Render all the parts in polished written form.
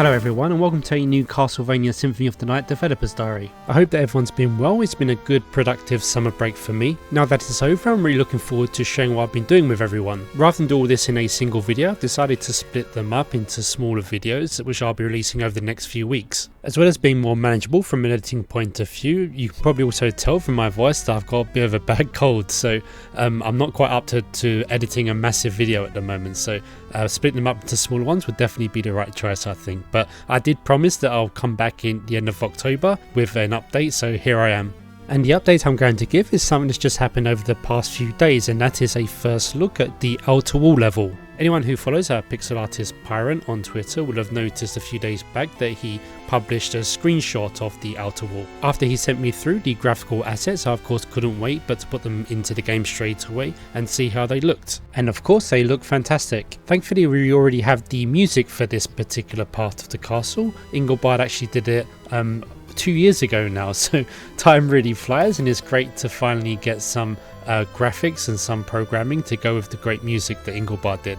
Hello everyone and welcome to a new Castlevania Symphony of the Night Developer's Diary. I hope that everyone's been well. It's been a good productive summer break for me. Now that it's over, I'm really looking forward to sharing what I've been doing with everyone. Rather than do all this in a single video, I've decided to split them up into smaller videos which I'll be releasing over the next few weeks. As well as being more manageable from an editing point of view, you can probably also tell from my voice that I've got a bit of a bad cold, so I'm not quite up to editing a massive video at the moment, so splitting them up into smaller ones would definitely be the right choice, I think. But I did promise that I'll come back in the end of October with an update, so here I am. And the update I'm going to give is something that's just happened over the past few days, and that is a first look at the outer wall level. Anyone who follows our pixel artist Pyron on Twitter will have noticed a few days back that he published a screenshot of the outer wall. After he sent me through the graphical assets, I of course couldn't wait but to put them into the game straight away and see how they looked. And of course they look fantastic. Thankfully we already have the music for this particular part of the castle. Inglebard actually did it 2 years ago now, so time really flies, and it's great to finally get some graphics and some programming to go with the great music that Inglebard did.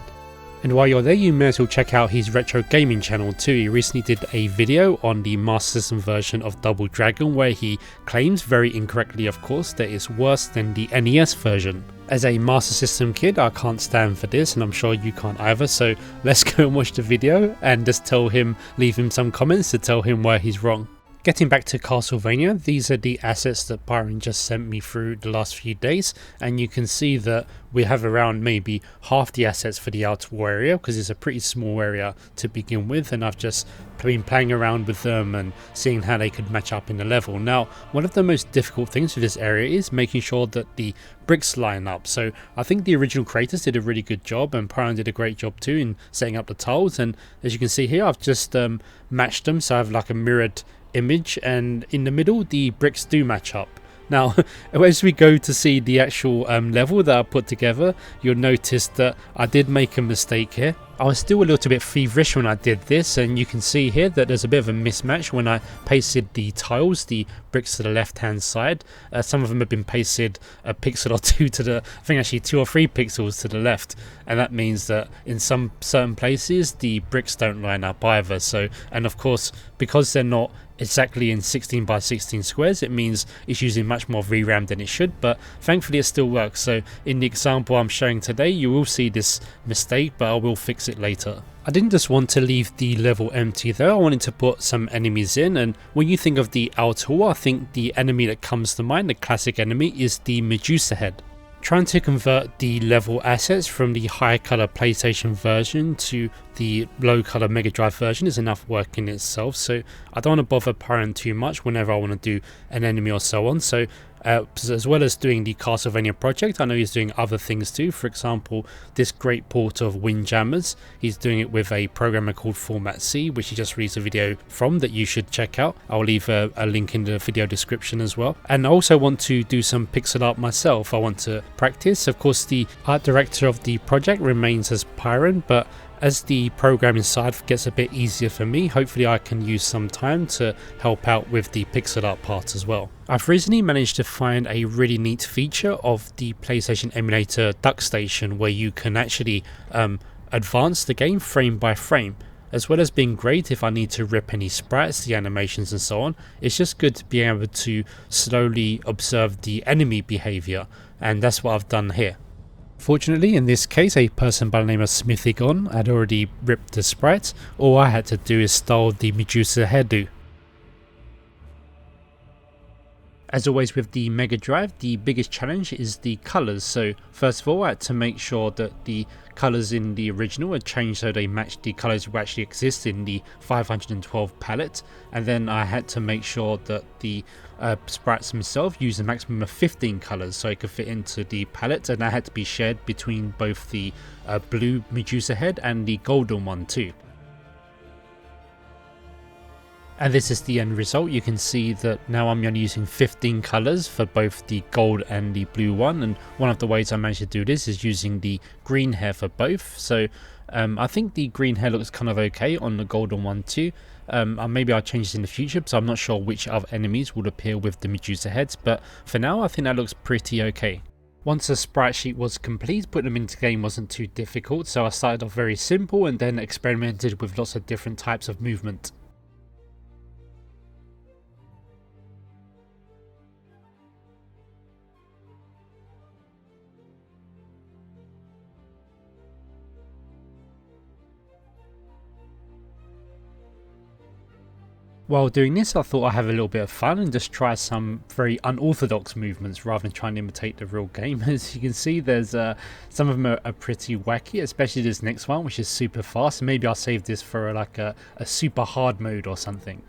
And while you're there, you may as well check out his retro gaming channel too. He recently did a video on the Master System version of Double Dragon where he claims, very incorrectly of course, that it's worse than the NES version. As a Master System kid, I can't stand for this, and I'm sure you can't either, so let's go and watch the video and just leave him some comments to tell him where he's wrong. Getting back to Castlevania, these are the assets that Byron just sent me through the last few days, and you can see that we have around maybe half the assets for the outer wall area, because it's a pretty small area to begin with, and I've just been playing around with them and seeing how they could match up in the level. Now, one of the most difficult things with this area is making sure that the bricks line up. So I think the original creators did a really good job, and Byron did a great job too in setting up the tiles, and as you can see here, I've just matched them, so I have like a mirrored image, and in the middle the bricks do match up. Now as we go to see the actual level that I put together, you'll notice that I did make a mistake here. I was still a little bit feverish when I did this, and you can see here that there's a bit of a mismatch when I pasted the tiles, the bricks to the left hand side. Some of them have been pasted a pixel or two to the, I think actually 2 or 3 pixels to the left, and that means that in some certain places the bricks don't line up either. So, and of course because they're not exactly in 16 by 16 squares, it means it's using much more VRAM than it should, but thankfully it still works. So in the example I'm showing today, you will see this mistake, but I will fix it later. I didn't just want to leave the level empty though, I wanted to put some enemies in, and when you think of the outer wall, I think the enemy that comes to mind, the classic enemy, is the Medusa head. Trying to convert the level assets from the high color PlayStation version to the low color Mega Drive version is enough work in itself, so I don't want to bother Pyron too much whenever I want to do an enemy or so on. So as well as doing the Castlevania project, I know he's doing other things too. For example, this great port of Windjammers, he's doing it with a programmer called Format C, which he just released a video from that you should check out. I'll leave a link in the video description as well. And I also want to do some pixel art myself. I want to practice. Of course, the art director of the project remains as Pyron, but as the programming side gets a bit easier for me, hopefully I can use some time to help out with the pixel art part as well. I've recently managed to find a really neat feature of the PlayStation emulator DuckStation where you can actually advance the game frame by frame. As well as being great if I need to rip any sprites, the animations and so on, it's just good to be able to slowly observe the enemy behaviour, and that's what I've done here. Fortunately, in this case, a person by the name of Smithigon had already ripped the sprites. All I had to do is style the Medusa hairdo. As always with the Mega Drive, the biggest challenge is the colours. So first of all, I had to make sure that the colours in the original are changed so they match the colours that actually exist in the 512 palette, and then I had to make sure that the sprites themselves use a maximum of 15 colours so it could fit into the palette, and that had to be shared between both the blue Medusa head and the golden one too. And this is the end result. You can see that now I'm only using 15 colours for both the gold and the blue one, and one of the ways I managed to do this is using the green hair for both. So I think the green hair looks kind of okay on the golden one too. Maybe I'll change this in the future, so I'm not sure which other enemies will appear with the Medusa heads, but for now I think that looks pretty okay. Once the sprite sheet was complete, putting them into game wasn't too difficult, so I started off very simple and then experimented with lots of different types of movement. While doing this, I thought I'd have a little bit of fun and just try some very unorthodox movements rather than trying to imitate the real game. As you can see, there's some of them are pretty wacky, especially this next one, which is super fast. Maybe I'll save this for like a super hard mode or something.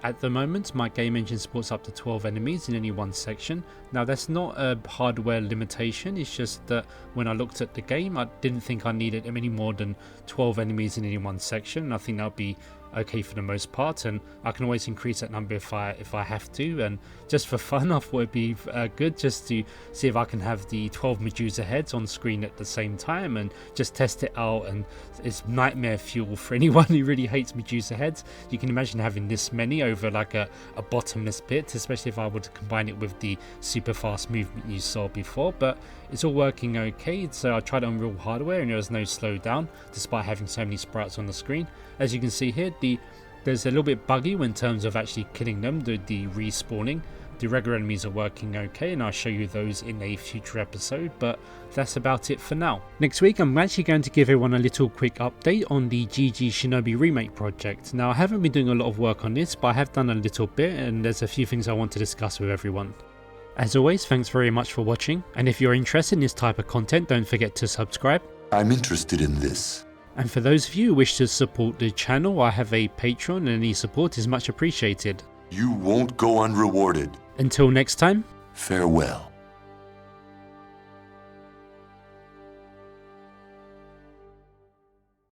At the moment, my game engine supports up to 12 enemies in any one section. Now that's not a hardware limitation, it's just that when I looked at the game, I didn't think I needed any more than 12 enemies in any one section. I think that would be okay for the most part, and I can always increase that number if I have to. And just for fun, I thought it'd be good just to see if I can have the 12 medusa heads on screen at the same time and just test it out. And it's nightmare fuel for anyone who really hates medusa heads. You can imagine having this many over like a bottomless pit, especially if I were to combine it with the super fast movement you saw before. But it's all working okay, so I tried it on real hardware and there was no slowdown despite having so many sprites on the screen. As you can see here, there's a little bit buggy in terms of actually killing them, the respawning. The regular enemies are working okay, and I'll show you those in a future episode, but that's about it for now. Next week I'm actually going to give everyone a little quick update on the GG Shinobi remake project. Now I haven't been doing a lot of work on this, but I have done a little bit and there's a few things I want to discuss with everyone. As always, thanks very much for watching, and if you're interested in this type of content, don't forget to subscribe. I'm interested in this. And for those of you who wish to support the channel, I have a Patreon and any support is much appreciated. You won't go unrewarded. Until next time, farewell.